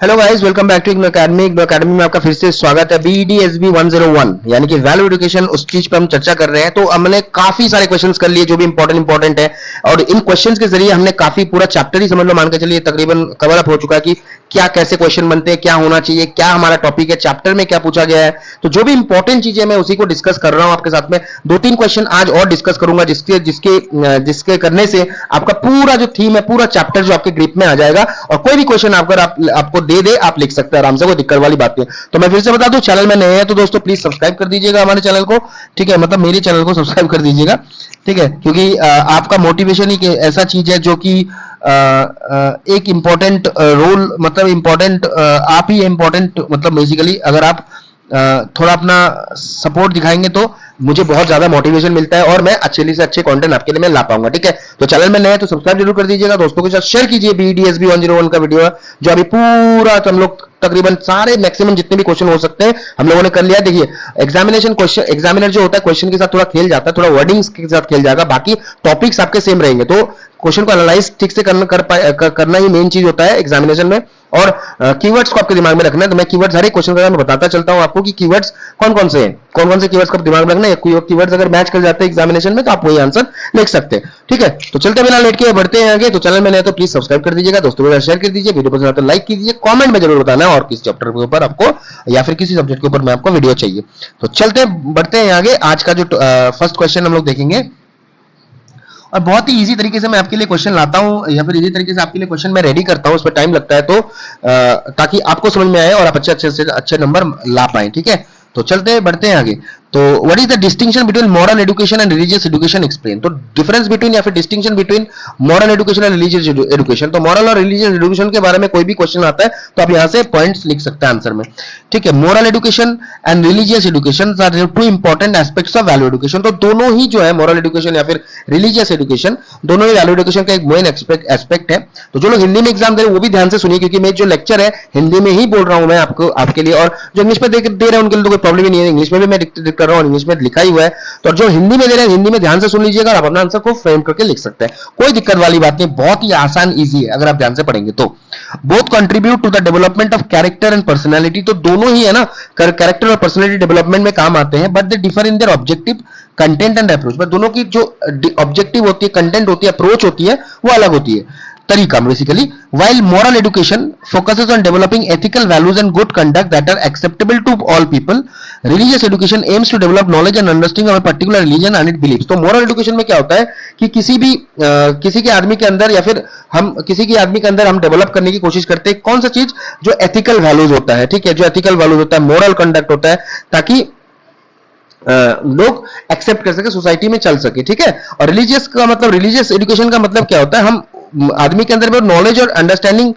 Hello guys, welcome back to IGNOU academy. IGNOU academy में आपका फिर से स्वागत है। बीईडीएसबी 101 यानी कि वैल्यू एडुकेशन, उस चीज पे हम चर्चा कर रहे हैं। तो हमने काफी सारे क्वेश्चंस कर लिए जो भी इंपॉर्टेंट है, और इन क्वेश्चंस के जरिए हमने काफी पूरा चैप्टर ही समझ लो, मान के चलिए तकरीबन कवर अप हो चुका है कि क्या कैसे क्वेश्चन बनते हैं, क्या होना चाहिए, क्या हमारा टॉपिक है, चैप्टर में क्या पूछा गया है। तो जो भी इंपॉर्टेंट चीजें मैं उसी को डिस्कस कर रहा हूं आपके साथ में। दो तीन क्वेश्चन आज और डिस्कस करूंगा जिसके जिसके जिसके करने से आपका पूरा जो थीम है, पूरा चैप्टर जो आपके ग्रिप में आ जाएगा। और कोई भी क्वेश्चन अगर आपको दे आप लिख सकते हैं आराम से, कोई दिक्कत वाली बात नहीं है। तो मैं फिर से बता दूं, चैनल में नए हैं तो दोस्तों प्लीज सब्सक्राइब कर दीजिएगा हमारे चैनल को, ठीक है। मतलब मेरे चैनल को सब्सक्राइब कर दीजिएगा, ठीक है, क्योंकि आपका मोटिवेशन ही ऐसा चीज है जो कि एक इंपॉर्टेंट रोल, मतलब इंपॉर्टेंट आप ही इंपॉर्टेंट, मतलब बेसिकली अगर आप थोड़ा अपना सपोर्ट दिखाएंगे तो मुझे बहुत ज्यादा मोटिवेशन मिलता है और मैं अच्छे से अच्छे कंटेंट आपके लिए मैं ला पाऊंगा, ठीक है। तो चैनल में नए हैं तो सब्सक्राइब जरूर कर दीजिएगा, दोस्तों के साथ शेयर कीजिए। बीडीएसबी 101 का वीडियो है जो अभी पूरा हम लोग तकरीबन सारे मैक्सिमम जितने भी क्वेश्चन हो सकते हैं हम लोगों ने कर लिया। देखिए एग्जामिनेशन क्वेश्चन, एग्जामिनर जो होता है क्वेश्चन के साथ थोड़ा खेल जाता है, थोड़ा वर्डिंग्स के साथ खेल जाएगा, बाकी टॉपिक्स आपके सेम रहेंगे। तो क्वेश्चन को एनालाइज ठीक से करना ही मेन चीज होता है एग्जामिनेशन में। और कीवर्ड्स को आपके दिमाग में रखना है। तो मैं कीवर्ड्स हर एक क्वेश्चन का मैं बताता चलता हूं आपको कि कीवर्ड्स कौन कौन से हैं, कौन कौन से कीवर्ड्स को दिमाग में रखना है। कीवर्ड्स अगर मैच कर जाते हैं एग्जामिनेशन में तो आप वही आंसर लिख सकते हैं, ठीक है। तो चलते बिना लेट के बढ़ते हैं आगे। तो चैनल में नए तो प्लीज सब्सक्राइब कर दीजिएगा, दोस्तों के साथ शेयर कर दीजिए, वीडियो पसंद आए तो लाइक कीजिए, कमेंट में जरूर बताना और किस चैप्टर के ऊपर आपको या फिर किसी सब्जेक्ट के ऊपर में आपको वीडियो चाहिए। तो चलते बढ़ते हैं आगे। आज का जो फर्स्ट क्वेश्चन हम लोग देखेंगे, और बहुत ही इजी तरीके से मैं आपके लिए क्वेश्चन लाता हूं या फिर इजी तरीके से आपके लिए क्वेश्चन मैं रेडी करता हूं, उस पर टाइम लगता है तो ताकि आपको समझ में आए और आप अच्छे नंबर ला पाए, ठीक है। तो चलते बढ़ते हैं आगे। तो what is the distinction between moral education and religious education, explain. तो डिफरेंस बिटवीन या फिर distinction between moral education and religious education. तो मॉरल और रिलीजियस एजुकेशन के बारे में कोई भी क्वेश्चन आता है तो आप यहां से पॉइंट्स लिख सकते हैं आंसर में, ठीक है। Moral education and religious education are two important aspects of value education. तो दोनों ही जो है मॉरल एजुकेशन या फिर रिलीजियस एजुकेशन, दोनों ही वैल्यू एजुकेशन का एक मेन एस्पेक्ट है। तो जो लोग हिंदी में एग्जाम दे रहे हैं वो भी ध्यान से सुनिए, क्योंकि मैं जो लेक्चर है हिंदी में ही बोल रहा हूं मैं आपको, आपके लिए। और जो इंग्लिश में दे रहे हैं उनके लिए तो कोई प्रॉब्लम ही नहीं है, इंग्लिश में भी मैं कर रहा हूं, इंग्लिश में लिखा ही हुआ है। तो जो हिंदी में दे रहे हैं हिंदी में ध्यान से सुन लीजिएगा और आप अपना आंसर को फ्रेम करके लिख सकते हैं, कोई दिक्कत वाली बात नहीं, बहुत ही आसान इजी है अगर आप ध्यान से पढ़ेंगे तो। Both contribute to the development of character and personality. तो दोनों ही है ना कैरेक्टर और पर्सनैलिटी डेवलपमेंट में काम आते हैं, but they differ in their objective, content and approach. But दोनों की जो ऑब्जेक्टिव होती है, कंटेंट होती है, अप्रोच होती है, वो अलग होती है, तरीका basically. while moral education focuses on developing ethical values and good conduct that are acceptable to all people, religious education aims to develop knowledge and understanding of a particular religion and its beliefs। तो moral education में क्या होता है कि किसी के आदमी के अंदर या फिर हम किसी के आदमी के अंदर हम डेवलप करने की कोशिश करते हैं कौन सा चीज, जो एथिकल वैल्यूज होता है, ठीक है, जो एथिकल वैल्यूज होता है, मोरल कंडक्ट होता है, ताकि लोग एक्सेप्ट कर सके, सोसाइटी में चल सके, ठीक है। और रिलीजियस का मतलब, रिलीजियस एजुकेशन का मतलब क्या होता है, हम आदमी के अंदर में नॉलेज और अंडरस्टैंडिंग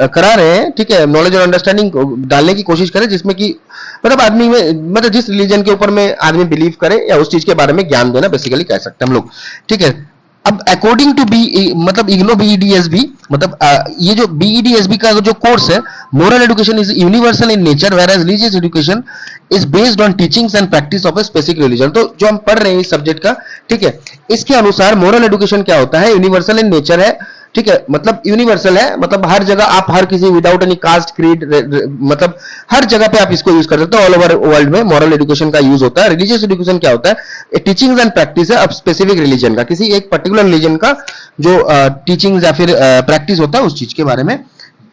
करा रहे हैं, ठीक है, नॉलेज और अंडरस्टैंडिंग डालने की कोशिश करें जिसमें कि मतलब आदमी में, मतलब जिस रिलीजन के ऊपर में आदमी बिलीव करे या उस चीज के बारे में ज्ञान देना बेसिकली कह सकते हैं हम लोग, ठीक है। अब अकॉर्डिंग टू बी मतलब इग्नो बीईडीएसबी, मतलब ये जो बीईडीएसबी का जो कोर्स है, moral education is universal in nature whereas religious education is based on teachings and practice of a specific religion. तो जो हम पढ़ रहे हैं इस सब्जेक्ट का, ठीक है, इसके अनुसार मोरल एजुकेशन क्या होता है, यूनिवर्सल इन नेचर है, ठीक है। मतलब यूनिवर्सल है, मतलब हर जगह आप हर किसी विदाउट एनी कास्ट क्रीड, मतलब हर जगह पे आप इसको यूज कर सकते हो, ऑल ओवर वर्ल्ड में मॉरल एजुकेशन का यूज होता है। रिलीजियस एजुकेशन क्या होता है, टीचिंग्स एंड प्रैक्टिस है अब स्पेसिफिक रिलीजन का, किसी एक पर्टिकुलर रिलीजन का जो टीचिंग्स या फिर प्रैक्टिस होता है उस चीज के बारे में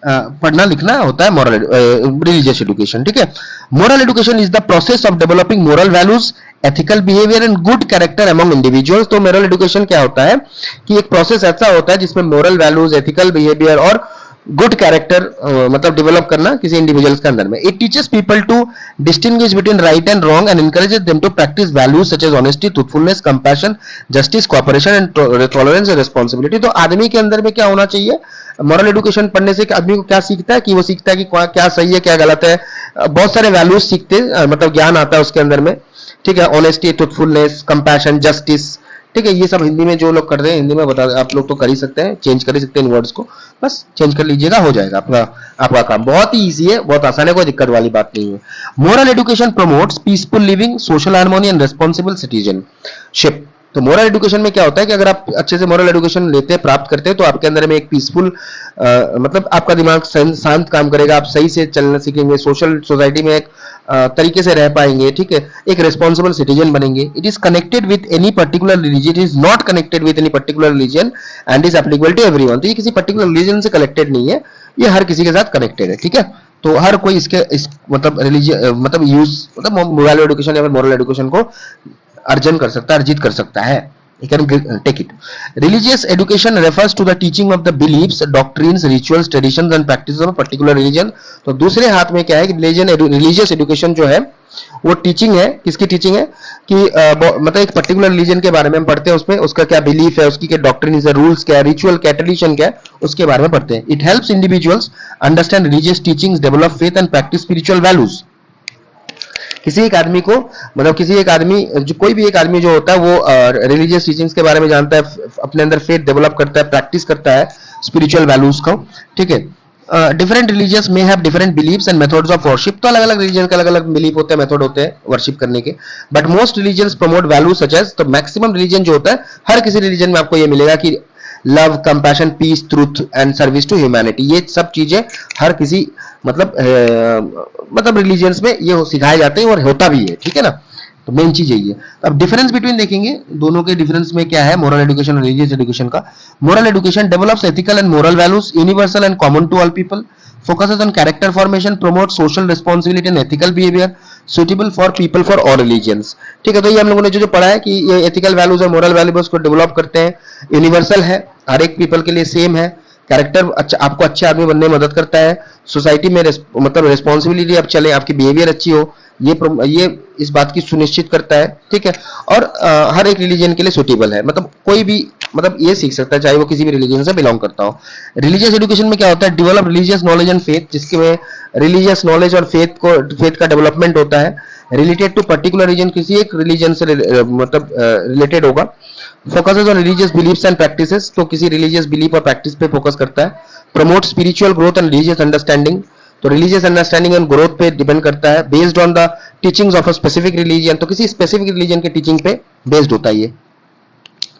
पढ़ना लिखना होता है मॉरल रिलीजियस एजुकेशन, ठीक है। Moral education is the process of developing moral values, ethical behaviour and good character among individuals. तो मोरल एजुकेशन क्या होता है कि एक प्रोसेस ऐसा होता है जिसमें मोरल वैल्यूज, एथिकल बिहेवियर और गुड कैरेक्टर मतलब डेवलप करना किसी इंडिविजुअल्स के अंदर में। It teaches people to distinguish between right and wrong and encourages them to practice values such as honesty, truthfulness, compassion, justice, cooperation and tolerance and responsibility. तो आदमी के अंदर में क्या होना चाहिए, मॉरल एजुकेशन पढ़ने से आदमी को क्या सीखता है कि वो सीखता है कि क्या सही है क्या गलत है, बहुत सारे वैल्यूज सीखते हैं, मतलब ज्ञान आता है उसके अंदर में, ठीक है। ऑनेस्टी, ट्रूथफुलनेस, कंपैशन, जस्टिस, ठीक है। ये सब हिंदी में जो लोग कर रहे हैं हिंदी में बता, आप लोग तो कर ही सकते हैं, चेंज कर ही सकते हैं इन वर्ड्स को, बस चेंज कर लीजिएगा, हो जाएगा आपका काम। बहुत ही इजी है, बहुत आसान है, कोई दिक्कत वाली बात नहीं है। Moral education promotes peaceful living, social harmony and responsible citizenship. तो मोरल एजुकेशन में क्या होता है कि अगर आप अच्छे से मोरल एजुकेशन लेते हैं, प्राप्त करते हैं, तो आपके अंदर में एक पीसफुल मतलब आपका दिमाग शांत काम करेगा, आप सही से चलना सीखेंगे, सोशल सोसाइटी में एक तरीके से रह पाएंगे, ठीक है, एक रिस्पॉन्सिबल सिटीजन बनेंगे. It is connected with any particular religion, it is not connected with any particular religion and is applicable to everyone. तो ये किसी पर्टिकुलर रिलीजन से कनेक्टेड नहीं है, ये हर किसी के साथ कनेक्टेड है, ठीक है. तो हर कोई इस मतलब रिलीजन मतलब यूज मतलब मोरल एजुकेशन या फिर मोरल एजुकेशन को अर्जन कर सकता है, अर्जित कर सकता है. You can take it. Religious education refers to the teaching of the beliefs, doctrines, rituals, traditions and practices of a particular religion. तो दूसरे हाथ में क्या है कि religious education जो है वो टीचिंग है. किसकी टीचिंग है कि मतलब एक पर्टिकुलर रिलीजन के बारे में हम पढ़ते हैं, उसमें उसका क्या बिलीफ है, उसकी क्या डॉक्ट्रिन है, रूल्स क्या है, रिचुअल क्या, ट्रेडिशन क्या है, उसके बारे में पढ़ते हैं. It helps individuals understand religious teachings, develop faith and practice spiritual values. किसी एक आदमी को मतलब किसी एक आदमी जो कोई भी एक आदमी जो होता है वो रिलीजियस टीचिंग्स के बारे में जानता है, अपने अंदर फेथ डेवलप करता है, प्रैक्टिस करता है स्पिरिचुअल वैल्यूज को, ठीक है. डिफरेंट रिलीजियस में have different beliefs and methods of worship. तो अलग अलग रिलीजन के अलग अलग बिलीफ होते हैं, मेथड होते हैं वर्शिप करने के. But most religions promote value such as, तो मैक्सिमम रिलीजन जो होता है हर किसी रिलीजन में आपको ये मिलेगा कि love, compassion, peace, truth and service to humanity. ये सब चीजें हर किसी मतलब रिलीजियंस में ये सिखाए जाते हैं और होता भी है, ठीक है ना. तो मेन चीज यही है. अब डिफरेंस बिटवीन देखेंगे दोनों के डिफरेंस में क्या है मोरल एजुकेशन और रिलीजियस एजुकेशन का. Moral education develops ethical and moral values universal and common to all people, focuses on character formation, promotes social responsibility and ethical behavior suitable for people for all religions. ठीक है. तो ये हम लोगों ने जो पढ़ा है कि ये एथिकल वैल्यूज और मोरल वैल्यूज को डेवलप करते हैं, यूनिवर्सल है, हर एक पीपल के लिए सेम है, कैरेक्टर अच्छा आपको अच्छे आदमी बनने में मदद करता है, सोसाइटी में मतलब रिस्पॉन्सिबिलिटी अब चले, आपकी बिहेवियर अच्छी हो, ये इस बात की सुनिश्चित करता है, ठीक है. और हर एक रिलीजन के लिए सुटेबल है, मतलब कोई भी मतलब ये सीख सकता है चाहे वो किसी भी रिलीजन से बिलोंग करता हो. रिलीजियस एजुकेशन में क्या होता है, develop religious knowledge and faith, जिसके में रिलीजियस नॉलेज और फेथ का डेवलपमेंट होता है, रिलेटेड टू पर्टिकुलर रीजन, किसी एक रिलीजन से मतलब रिलेटेड होगा. Focuses on religious beliefs and practices, तो किसी रिलीजियस बिलीफ और प्रैक्टिस पे फोकस करता है. Promote spiritual growth and religious understanding, तो रिलीजियस अंडरस्टैंडिंग एंड ग्रोथ पे डिपेंड करता है. Based on the teachings of a specific religion, तो किसी स्पेसिफिक रिलीजन के टीचिंग पे बेस्ड होता है ये,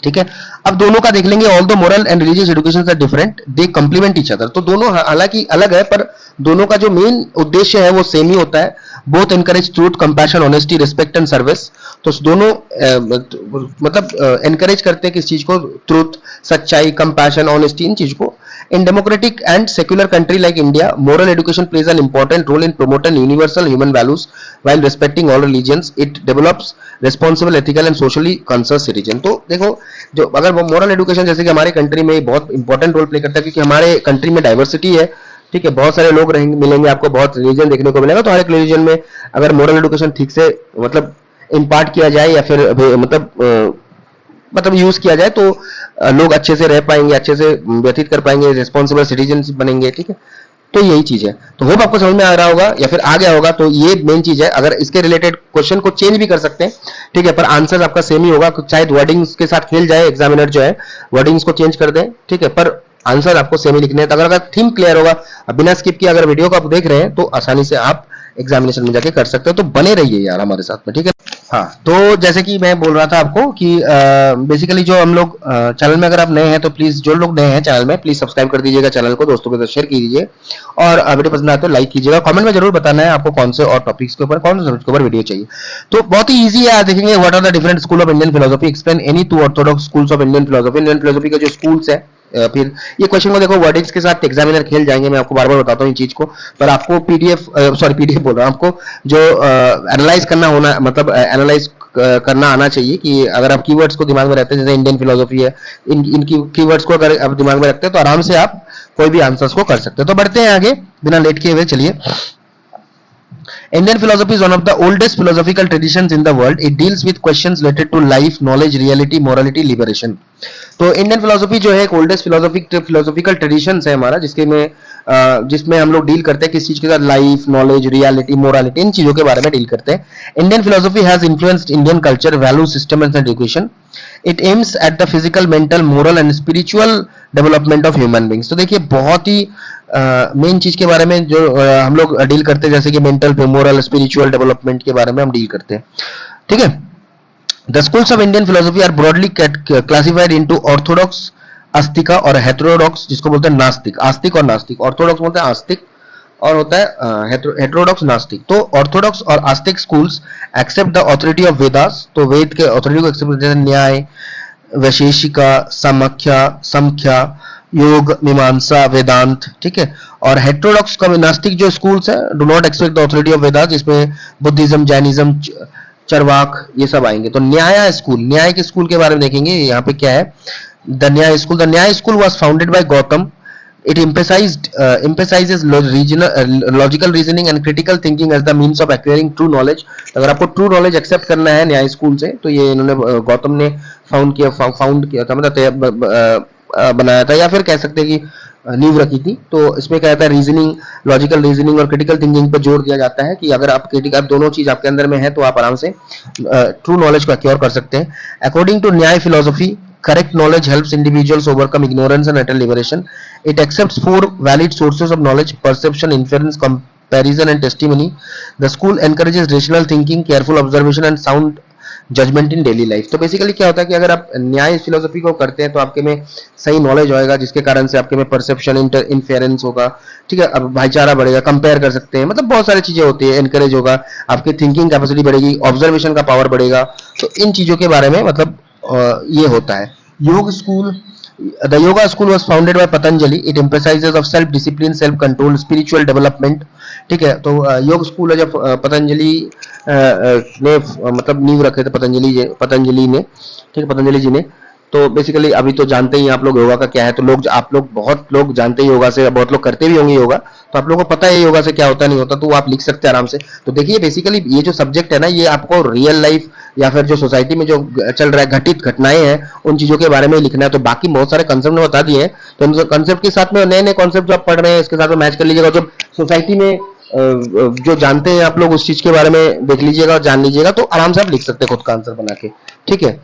ठीक है. अब दोनों का देख लेंगे. All the moral and religious education are different, they complement each other. तो दोनों हालांकि अलग है पर दोनों का जो मेन उद्देश्य है वो सेम ही होता है. Both encourage truth, compassion, honesty, respect and service. तो दोनों मतलब एनकरेज करते हैं किस चीज को, ट्रूथ, सच्चाई, कंपैशन, ऑनेस्टी, इन चीज को. In democratic and secular country like India, moral education plays an important role in promoting universal human values while respecting all religions. It develops responsible, ethical and socially conscious citizen. तो देखो जो अगर moral education जैसे कि हमारे country में बहुत important role play करता है, क्योंकि हमारे कंट्री में डाइवर्सिटी है, ठीक है, बहुत सारे लोग रहेंगे, मिलेंगे आपको, बहुत रिलीजन देखने को मिलेगा. तो हर एक रिलीजन में अगर मोरल एजुकेशन ठीक से मतलब इम्पार्ट किया जाए या फिर मतलब यूज किया जाए तो लोग अच्छे से रह पाएंगे, अच्छे से व्यतीत कर पाएंगे, रिस्पॉन्सिबल सिटीजन बनेंगे, ठीक है. तो यही चीज है. तो होप आपको समझ में आ रहा होगा या फिर आ गया होगा. तो ये मेन चीज है. अगर इसके रिलेटेड क्वेश्चन को चेंज भी कर सकते हैं, ठीक है, पर आंसर आपका सेम ही होगा. शायद वर्डिंग्स के साथ खेल जाए एग्जामिनर जो है, वर्डिंग्स को चेंज कर दे, ठीक है, पर आंसर आपको सेम ही लिखने हैं. तो अगर थीम क्लियर होगा, बिना स्किप किए अगर वीडियो को आप देख रहे हैं तो आसानी से आप एग्जामिनेशन में जाके कर सकते हो. तो बने रहिए यार हमारे साथ में, ठीक है. हाँ, तो जैसे कि मैं बोल रहा था आपको कि बेसिकली जो हम लोग चैनल में अगर आप नए हैं तो प्लीज, जो लोग नए हैं चैनल में, प्लीज सब्सक्राइब कर दीजिएगा चैनल को, दोस्तों के साथ शेयर कीजिए और वीडियो पसंद आए तो लाइक कीजिएगा. कमेंट में जरूर बताना है आपको कौन से और टॉपिक्स के ऊपर, कौन से सब्जेक्ट के ऊपर वीडियो चाहिए. तो बहुत ही ईजी है. देखेंगे what are the different school of Indian philosophy, explain any two orthodox schools of Indian philosophy. Indian philosophy के जो स्कूल्स है, फिर ये क्वेश्चन को देखो वर्डिंग्स के साथ एग्जामिनर खेल जाएंगे. मैं आपको बार बार बताता हूँ इन चीज को, पर आपको पीडीएफ बोल रहा हूँ, आपको जो एनालाइज करना होना, मतलब एनालाइज करना आना चाहिए कि अगर आप कीवर्ड्स को दिमाग में रखते हैं, जैसे इंडियन फिलोसफी है, इनकी कीवर्ड्स को अगर आप दिमाग में रखते हैं तो आराम से आप कोई भी आंसर्स को कर सकते हैं. तो बढ़ते हैं आगे बिना लेट किए हुए. चलिए. Indian philosophy is one of the oldest philosophical traditions in the world. It deals with questions related to life, knowledge, reality, morality, liberation. तो इंडियन फिलोसफी जो है एक ओल्डेस्ट फिलोसफिकल ट्रेडिशंस है हमारा, जिसमें हम लोग डील करते हैं किस चीज के साथ, लाइफ, नॉलेज, रियलिटी, मोरालिटी, इन चीजों के बारे में डील करते हैं. Indian philosophy has influenced Indian culture, value system and education. It aims at the physical, mental, moral and spiritual development of human beings. तो देखिए बहुत ही मेन चीज के बारे में जो हम लोग डील करते हैं, जैसे कि मेंटल, मोरल, स्पिरिचुअल डेवलपमेंट के बारे में हम डील करते हैं, ठीक है. The schools of Indian philosophy are broadly classified into orthodox, astika और हेटेरोडॉक्स, जिसको बोलते हैं नास्तिक, आस्तिक और नास्तिक। ऑर्थोडॉक्स बोलते हैं आस्तिक और होता है हेटेरोडॉक्स नास्तिक। तो ऑर्थोडॉक्स और आस्तिक schools accept the authority of Vedas, तो वेद के ऑथोरिटी को एक्सेप्ट करते हैं, न्याय, वैशेषिका, समख्या, समख्या, योग, मीमांसा, वेदांत, ठीक है। और हेटेरोडॉक्स का नास्तिक जो स्कूल्स है do not expect the authority of Vedas, जिसमें बुद्धिज्म, जैनिज्म, चरवाक ये सब आएंगे। तो न्याय स्कूल, न्याय के स्कूल के बारे में देखेंगे यहाँ पे क्या है। द न्याय school was founded by Gautam. It emphasizes logical reasoning and critical thinking as the means of acquiring true knowledge। अगर आपको ट्रू नॉलेज एक्सेप्ट करना है न्याय स्कूल से, तो ये इन्होंने गौतम ने फाउंड किया था, मतलब बनाया था, या फिर कह सकते हैं कि नींव रखी थी। तो इसमें क्या होता है, रीजनिंग, लॉजिकल रीजनिंग और क्रिटिकल थिंकिंग पर जोर दिया जाता है कि अगर आप दोनों चीज आपके अंदर में है तो आप आराम से ट्रू नॉलेज को एक्योर कर सकते हैं। अकॉर्डिंग टू न्याय philosophy, correct knowledge helps individuals overcome ignorance and attain liberation. It accepts 4 valid sources of knowledge: perception, inference, comparison and testimony. The school encourages rational thinking, careful observation and sound judgement in daily life. तो basically क्या होता है कि अगर आप न्याय philosophy को करते हैं तो आपके में सही नॉलेज होएगा, जिसके कारण से आपके में परसेप्शन, इन्फेरेंस होगा, ठीक है, अब भाईचारा बढ़ेगा, कंपेयर कर सकते हैं, मतलब बहुत सारी चीजें होती है, एनकरेज होगा, आपकी थिंकिंग कैपेसिटी बढ़ेगी, ऑब्जर्वेशन का पावर बढ़ेगा। तो इन चीजों के बारे में मतलब ये होता है। योग school, the yoga school was founded by Patanjali. It emphasises of self discipline, self control, spiritual development, ठीक है। तो योग स्कूल है जब पतंजलि ने मतलब नींव रखे थे, पतंजलि ने, ठीक है, पतंजलि जी ने। तो बेसिकली अभी तो जानते ही आप लोग योगा का क्या है, तो लोग, आप लोग, बहुत लोग जानते हैं योगा से, बहुत लोग करते भी होंगे योगा, तो आप लोगों को पता है योगा से क्या होता नहीं होता, तो आप लिख सकते हैं आराम से। तो देखिए बेसिकली ये जो सब्जेक्ट है ना, ये आपको रियल लाइफ या फिर जो सोसाइटी में जो चल रहा है, घटित घटनाएं हैं, उन चीजों के बारे में लिखना है। तो बाकी बहुत सारे कंसेप्ट में बता दिए हैं, तो उन कंसेप्ट के साथ में नए नए कॉन्सेप्ट जो आप पढ़ रहे हैं इसके साथ में मैच कर लीजिएगा। जो सोसाइटी में जो जानते हैं आप लोग उस चीज के बारे में देख लीजिएगा और जान लीजिएगा, तो आराम से आप लिख सकते हैं खुद का आंसर बना के, ठीक है।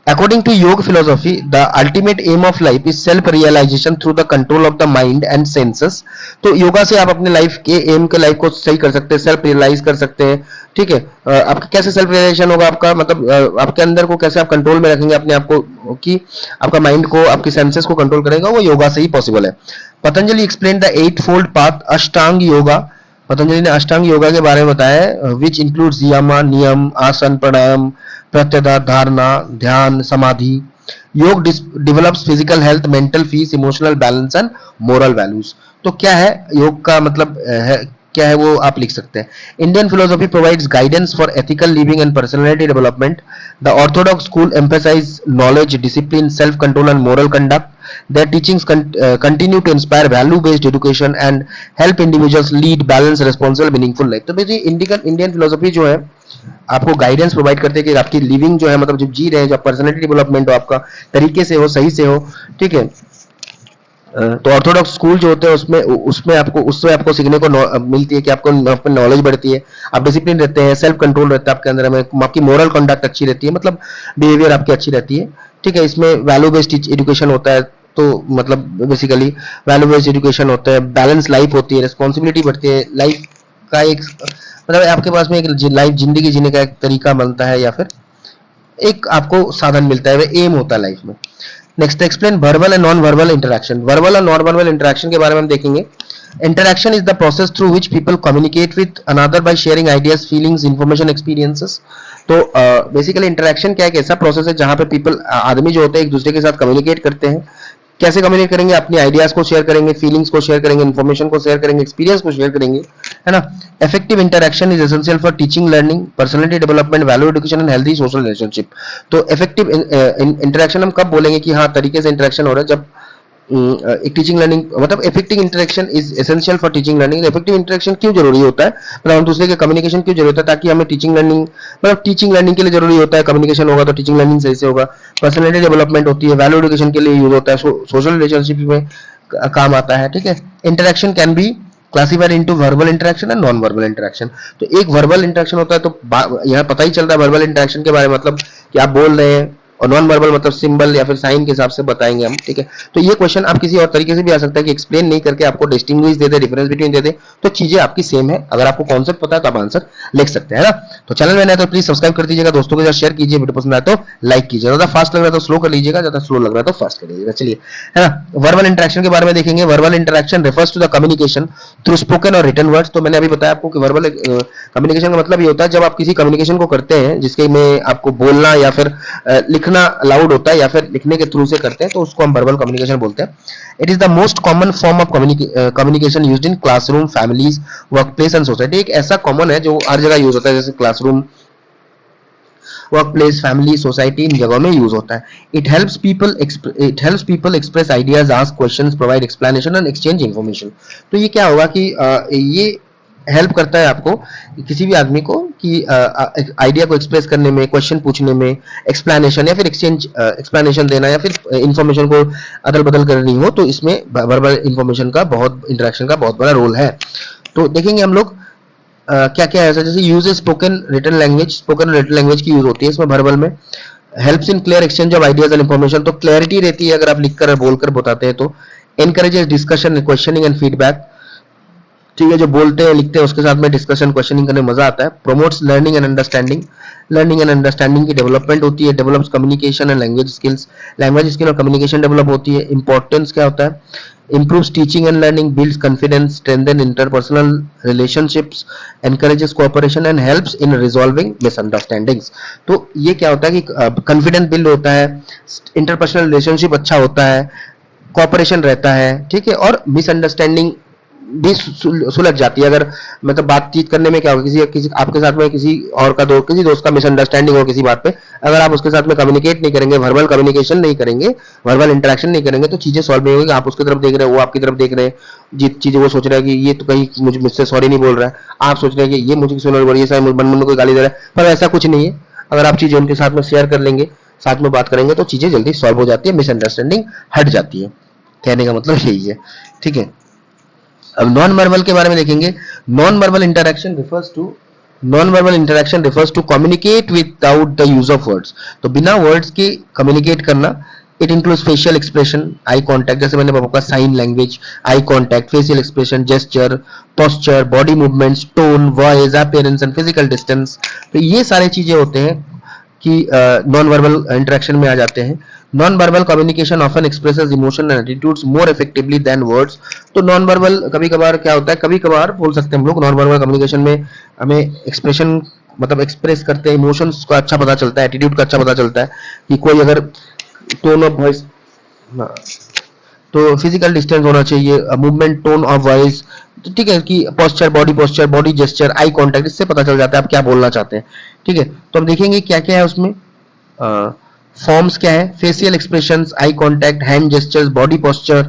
According to yoga philosophy, the ultimate aim of life is self-realization through the control of the mind and senses। तो योगा से आप अपने लाइफ के एम के लाइफ को सही कर सकते हैं, सेल्फ रियलाइज कर सकते हैं, ठीक है। आपका कैसे सेल्फ रियलाइजेशन होगा, आपका मतलब आपके अंदर को कैसे आप कंट्रोल में रखेंगे अपने आप को, कि आपका माइंड को, आपके सेंसेस को कंट्रोल करेगा, वो योगा से ही पॉसिबल है। Patanjali explain the 8-fold path, अष्टांग योगा। पतंजलि ने अष्टांग योगा के बारे में बताया है, विच इंक्लूड्स यम, नियम, आसन, प्राणायाम, प्रत्याहार, धारणा, ध्यान, समाधि। योग develops physical health, mental peace, emotional balance and moral values. तो क्या है योग का मतलब है, क्या है वो आप लिख सकते हैं। Indian philosophy provides guidance for ethical living and personality development. The orthodox school emphasize knowledge, discipline, self control and moral conduct. Their teachings continue to inspire value-based education and help individuals lead balanced, responsible, meaningful life। तो basically Indian philosophy जो है आपको guidance provide करते हैं कि आपकी living जो है, मतलब जब जी रहे हैं, जब पर्सनैलिटी डेवलपमेंट हो आपका तरीके से हो, सही से हो, ठीक है। तो ऑर्थोडॉक्स स्कूल जो होते हैं उसमें आपको सीखने को मिलती है कि आपको अपनी नॉलेज बढ़ती है, आप डिसिप्लिन रहते हैं, सेल्फ कंट्रोल रहता है आपके अंदर में, आपकी मोरल कंडक्ट अच्छी रहती है, मतलब बिहेवियर आपकी अच्छी रहती है, ठीक है। इसमें वैल्यू बेस्ड एजुकेशन होता है, तो मतलब बेसिकली वैल्यू बेस्ड एजुकेशन होता है, बैलेंस लाइफ होती है, रिस्पॉन्सिबिलिटी बढ़ती है, लाइफ का एक मतलब आपके पास में एक लाइफ, जिंदगी जीने का एक तरीका बनता है, या फिर एक आपको साधन मिलता है, एम होता है लाइफ में। Next, explain verbal and non verbal interaction. Verbal और नॉन वर्बल इंटरेक्शन के बारे में हम देखेंगे। Interaction is the process through which people communicate with another by sharing ideas, feelings, information, experiences. तो बेसिकली इंटरेक्शन क्या है, एक ऐसा प्रोसेस है जहां पे पीपल, आदमी जो होते हैं, एक दूसरे के साथ कम्युनिकेट करते हैं। कैसे कम्युनिकेट करेंगे, अपनी आइडियाज को शेयर करेंगे, फीलिंग्स को शेयर करेंगे, इन्फॉर्मेशन को शेयर करेंगे, एक्सपीरियंस को शेयर करेंगे, है ना। Effective interaction is essential for teaching, learning, personality development, value education and healthy social relationship. तो इफेक्टिव इंटरेक्शन हम कब बोलेंगे कि हाँ तरीके से इंटरेक्शन हो रहा है, जब एक टीचिंग लर्निंग, मतलब effective interaction is essential for teaching learning. Effective interaction क्यों जरूरी होता है, मतलब हम दूसरे के कम्युनिकेशन क्यों जरूरी होता है, ताकि हमें टीचिंग लर्निंग, मतलब टीचिंग लर्निंग के लिए जरूरी होता है, कम्युनिकेशन होगा तो टीचिंग लर्निंग सही से होगा। पर्सनैलिटी डेवलपमेंट होती है, वैल्यू एजुकेशन के लिए यूज होता है, सोशल रिलेशनशिप में काम आता है, ठीक है। Interaction can be classified into verbal interaction and non verbal interaction. तो एक वर्बल इंटरेक्शन होता है, तो यहाँ पता ही चलता है वर्बल इंटरेक्शन के बारे में, मतलब कि आप बोल रहे हैं, और नॉन वर्बल मतलब सिंबल या फिर साइन के हिसाब से बताएंगे हम, ठीक है। तो ये क्वेश्चन आप किसी और तरीके से भी आ सकता है कि एक्सप्लेन नहीं करके आपको डिस्टिंग्विश दे दे, डिफरेंस बिटवीन दे दे, तो चीजें आपकी सेम है। अगर आपको कॉन्सेप्ट पता है तो आप आंसर लिख सकते हैं, है ना। तो चैनल में नए तो प्लीज सब्सक्राइब कर दीजिएगा, दोस्तों के साथ शेयर कीजिए, वीडियो पसंद आए तो लाइक कीजिए, ज्यादा फास्ट लग रहा है तो स्लो कर लीजिएगा, ज्यादा स्लो लग रहा है तो फास्ट कर लीजिएगा। चलिए, है ना। वर्बल इंटरेक्शन के बारे में देखेंगे। Verbal interaction refers to the communication through spoken और रिटन वर्ड्स। तो मैंने अभी बताया आपको कि वर्बल कम्युनिकेशन का मतलब ये होता है जब आप किसी कम्युनिकेशन को करते हैं जिसके में आपको बोलना या फिर लिखना अलाउड होता है या फिर लिखने के थ्रू से करते हैं, तो उसको हम वर्बल कम्युनिकेशन बोलते हैं। It is the most common form of communication used in classroom, families, work place and society. एक ऐसा कॉमन है जो हर जगह यूज होता है, जैसे classroom, work place, family, society, इन जगहों में यूज होता है। It helps people express ideas, ask questions, provide explanation and exchange information. तो ये क्या होगा कि ये हेल्प करता है आपको, किसी भी आदमी को, कि आइडिया को एक्सप्रेस करने में, क्वेश्चन पूछने में, एक्सप्लेनेशन या फिर एक्सप्लेनेशन देना या फिर इंफॉर्मेशन को अदल बदल करनी हो, तो इसमें वर्बल इंफॉर्मेशन का इंटरेक्शन का बहुत बड़ा रोल है। तो देखेंगे हम लोग क्या क्या है, जैसे use spoken written language. Spoken written language की यूज होती है इसमें वर्बल में। Helps in clear exchange of ideas and information. तो क्लैरिटी रहती है अगर आप लिखकर बोलकर बताते हैं तो। Encourages discussion, questioning and feedback. ठीक है, जो बोलते हैं लिखते हैं उसके साथ में डिस्कशन क्वेश्चनिंग करने में मजा आता है। Promotes learning and understanding. Learning and understanding की डेवलपमेंट होती है। Develops communication and language skills. Language skill और कम्युनिकेशन डेवलप होती है। इंपॉर्टेंस क्या होता है, improves teaching and learning, builds confidence, strengthens interpersonal relationships, encourages cooperation and helps in resolving misunderstandings। तो ये क्या होता है कि confidence build होता है, interpersonal relationship अच्छा होता है, cooperation रहता है, ठीक है, और misunderstanding भी सुलझ जाती है। अगर मतलब बातचीत करने में क्या होगा, किसी आपके साथ में किसी और का किसी दोस्त का मिसअंडरस्टैंडिंग हो किसी बात पे, अगर आप उसके साथ में कम्युनिकेट नहीं करेंगे, वर्बल कम्युनिकेशन नहीं करेंगे, वर्बल इंटरेक्शन नहीं करेंगे, तो चीजें सॉल्व नहीं होगी। आप उसकी तरफ देख रहे हैं, वो आपकी तरफ देख रहे हैं, जिस चीजें वो सोच रहा है कि ये तो कहीं मुझसे सॉरी नहीं बोल रहा है, आप सोच रहे हैं कि ये मुझे सुन रहा है, ये मन में कोई गाली दे रहा है, पर ऐसा कुछ नहीं है। अगर आप चीजें उनके साथ में शेयर कर लेंगे, साथ में बात करेंगे, तो चीजें जल्दी सॉल्व हो जाती है, मिसअंडरस्टैंडिंग हट जाती है। कहने का मतलब यही है, ठीक है। अब नॉन वर्बल के बारे में देखेंगे। Non verbal interaction refers to communicate without the use of words. तो बिना वर्ड्स के कम्युनिकेट करना। It includes facial expression, eye contact, जैसे मैंने आपको sign language, eye contact, facial expression, gesture, posture, body movements, tone, voice, appearance and physical distance. तो ये सारे चीजें होते हैं कि नॉन वर्बल इंटरेक्शन में आ जाते हैं। Non verbal communication often expresses emotion and attitudes more effectively than words. तो नॉन वर्बल कभी कभार क्या होता है, कभी कभार बोल सकते हैं हम लोग, नॉन वर्बल कम्युनिकेशन में हमें एक्सप्रेशन मतलब एक्सप्रेस करते हैं, इमोशंस का अच्छा पता चलता है, एटीट्यूड का अच्छा पता चलता है कि कोई अगर टोन ऑफ वॉइस, तो फिजिकल डिस्टेंस होना चाहिए, मूवमेंट, टोन ऑफ वॉइस, तो ठीक है, कि posture, body gesture, eye contact, इससे पता चल जाता है आप क्या बोलना चाहते हैं, ठीक है। तो हम देखेंगे क्या क्या है उसमें। फॉर्म्स क्या है, facial expressions, eye contact, hand gestures, body posture,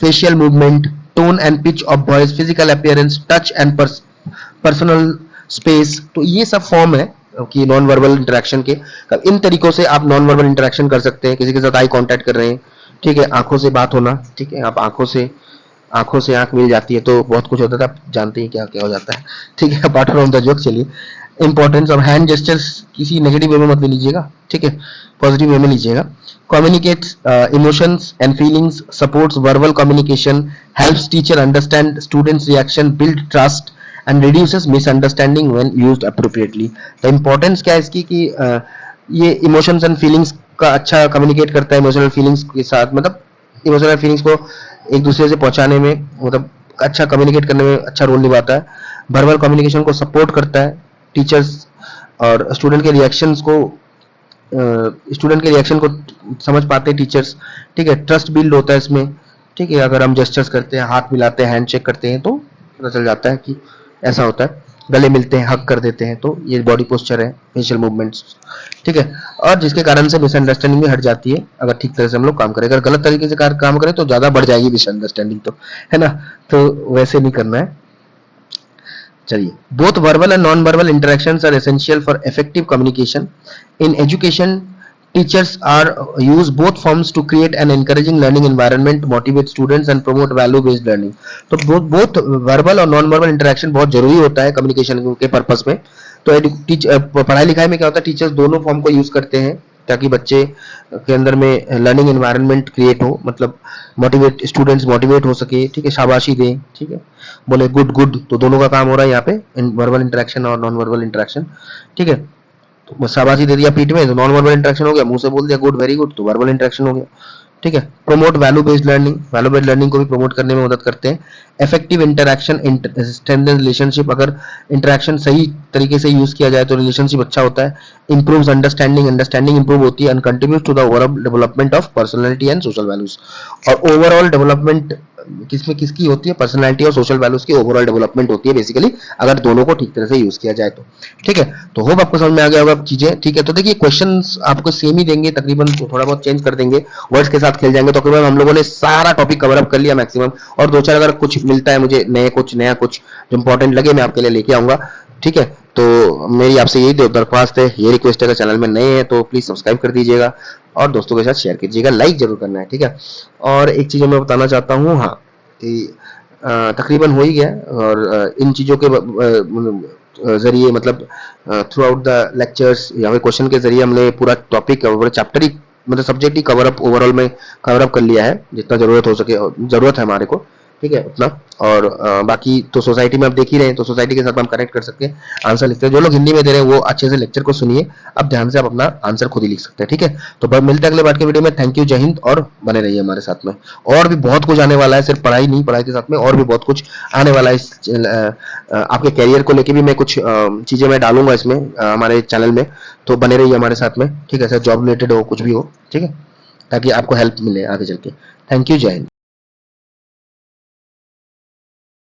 facial movement, tone and pitch of voice, physical appearance, touch and personal space. तो ये सब फॉर्म है कि नॉन वर्बल इंटरेक्शन के। इन तरीकों से आप नॉन वर्बल इंटरेक्शन कर सकते हैं। किसी के साथ आई कॉन्टैक्ट कर रहे हैं, ठीक है, आंखों से बात होना, ठीक है, आप आंखों से आंख मिल जाती है तो बहुत कुछ होता है, आप जानते हैं क्या क्या हो जाता है, ठीक है। अपार्ट फ्रॉम द जोक, चलिए, इंपॉर्टेंस ऑफ हैंड जेस्चर्स किसी नेगेटिव वे में मत लीजिएगा, ठीक है, पॉजिटिव वे में लीजिएगा। Communicates emotions and feelings, supports verbal communication, helps teacher understand students reaction, build trust and reduces misunderstanding when used appropriately. तो इंपॉर्टेंस क्या है इसकी कि ये इमोशंस एंड फीलिंग्स का अच्छा कम्युनिकेट करता है, इमोशनल फीलिंग्स के साथ, मतलब इमोशनल फीलिंग्स को एक दूसरे से पहुंचाने में, मतलब अच्छा कम्युनिकेट करने में अच्छा रोल निभाता है। वर्बल कम्युनिकेशन को सपोर्ट करता है, टीचर्स और स्टूडेंट के रिएक्शन को समझ पाते हैं टीचर्स, ठीक है। ट्रस्ट बिल्ड होता है इसमें, ठीक है, अगर हम जेस्चर्स करते हैं, हाथ मिलाते हैं, हैंड शेक करते हैं, तो पता चल जाता है कि ऐसा होता है। गले मिलते हैं, हक कर देते हैं, तो ये बॉडी पोस्चर है, फेशियल मूवमेंट्स, ठीक है, और जिसके कारण से मिसअंडरस्टैंडिंग भी हट जाती है अगर ठीक तरह से हम लोग काम करें। अगर गलत तरीके से काम करें तो ज्यादा बढ़ जाएगी मिसअंडरस्टैंडिंग, तो है ना, तो वैसे नहीं करना है। चलिए, both verbal and non verbal interactions are essential for effective communication in education. Teachers are use both forms to create an encouraging learning environment, motivate students and promote value-based learning। तो both verbal और non-verbal interaction बहुत जरूरी होता है communication के purpose में। तो पढ़ाई लिखाई में क्या होता है, टीचर्स दोनों फॉर्म को यूज करते हैं, ताकि बच्चे के अंदर में लर्निंग एनवायरनमेंट क्रिएट हो, मतलब मोटिवेट स्टूडेंट्स मोटिवेट हो सके, ठीक है, शाबाशी दें, ठीक है, बोले गुड गुड, तो दोनों का काम हो रहा है यहाँ पे, वर्बल इंटरेक्शन और नॉन वर्बल इंटरेक्शन, ठीक है। तो शाबाशी दे दिया पीठ में तो नॉन वर्बल इंटरेक्शन हो गया, मुंह से बोल दिया गुड वेरी गुड तो वर्बल इंटरेक्शन हो गया, ठीक है। प्रमोट वैल्यू बेस्ड लर्निंग को भी प्रमोट करने में मदद करते हैं। इफेक्टिव इंटरेक्शन स्ट्रेंथन रिलेशनशिप, अगर इंटरेक्शन सही तरीके से यूज किया जाए तो रिलेशनशिप अच्छा होता है। इंप्रूव्स अंडरस्टैंडिंग इंप्रूव होती है, and contribute to the overall development of personality and social values. और ओवरऑल डेवलपमेंट किसमें किसकी होती है, पर्सनैलिटी और सोशल वैल्यूज की ओवरऑल डेवलपमेंट होती है बेसिकली, अगर दोनों को ठीक तरह से यूज किया जाए तो, ठीक है। तो होप आपको समझ में आ गया होगा चीजें, ठीक है। तो देखिए क्वेश्चंस आपको सेम ही देंगे तकरीबन, तो थोड़ा बहुत चेंज कर देंगे, वर्ड्स के साथ खेल जाएंगे। तो तकरीबन हम लोगों ने सारा टॉपिक कवर अप कर लिया मैक्सिमम, और दो चार अगर कुछ मिलता है मुझे नया कुछ जो इंपॉर्टेंट लगे मैं आपके लिए लेके आऊंगा, ठीक है। तो मेरी आपसे यही दरख्वास्त है, ये रिक्वेस्ट है, अगर चैनल में नए हैं तो प्लीज सब्सक्राइब कर दीजिएगा और दोस्तों के साथ शेयर कीजिएगा, लाइक जरूर करना है, ठीक है। और एक चीज मैं बताना चाहता हूँ, हाँ, तकरीबन हो ही गया, और इन चीज़ों के जरिए मतलब थ्रू आउट द लेक्चर्स या फिर क्वेश्चन के जरिए हमने पूरा टॉपिक पूरा चैप्टर ही मतलब सब्जेक्ट ही कवर अप ओवरऑल में कवर अप कर लिया है, जितना जरूरत हो सके, जरूरत है हमारे को, ठीक है, उतना। और बाकी तो सोसाइटी में आप देख ही रहे हैं, तो सोसाइटी के साथ हम कनेक्ट कर सकते हैं, आंसर लिखते हैं। जो लोग हिंदी में दे रहे हैं वो अच्छे से लेक्चर को सुनिए, अब ध्यान से आप अपना आंसर खुद ही लिख सकते हैं, ठीक है। तो मिलते हैं अगले बार के वीडियो में। थैंक यू, जय हिंद, और बने रहिए हमारे साथ में। और भी बहुत कुछ आने वाला है, सिर्फ पढ़ाई नहीं, पढ़ाई के साथ में और भी बहुत कुछ आने वाला है। आपके कैरियर को लेके भी मैं कुछ चीजें मैं डालूंगा इसमें हमारे चैनल में, तो बने रहिए हमारे साथ में, ठीक है। जॉब रिलेटेड हो, कुछ भी हो, ठीक है, ताकि आपको हेल्प मिले आगे चल के। थैंक यू, जय हिंद।